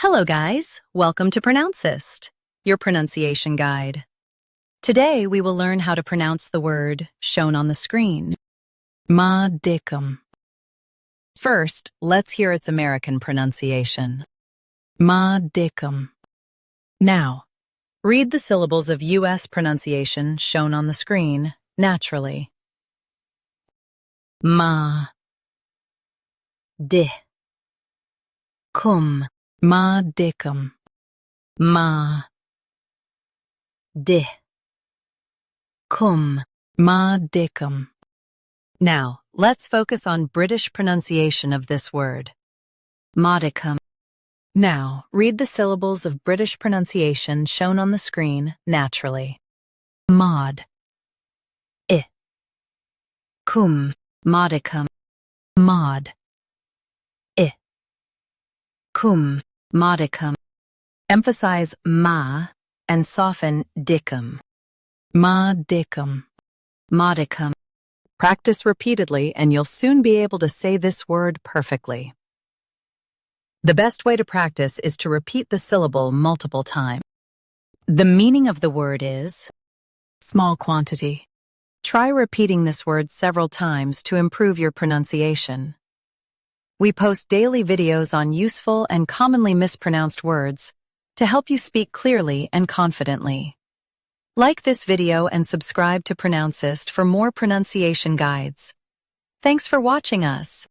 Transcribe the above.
Hello guys, welcome to Pronouncist, your pronunciation guide. Today we will learn how to pronounce the word shown on the screen, MODICUM. First, let's hear its American pronunciation. MODICUM. Now, read the syllables of U.S. pronunciation shown on the screen naturally. Ma, di, cum. MODICUM. Ma, di, cum. MODICUM. Now, let's focus on British pronunciation of this word. MODICUM. Now, read the syllables of British pronunciation shown on the screen naturally. Mod. I. Cum. MODICUM. Mod. I. Cum. MODICUM. Emphasize ma and soften dicum. MODICUM. MODICUM. Practice repeatedly and you'll soon be able to say this word perfectly. The best way to practice is to repeat the syllable multiple times. The meaning of the word is small quantity. Try repeating this word several times to improve your pronunciation. We post daily videos on useful and commonly mispronounced words to help you speak clearly and confidently. Like this video and subscribe to Pronouncist for more pronunciation guides. Thanks for watching us.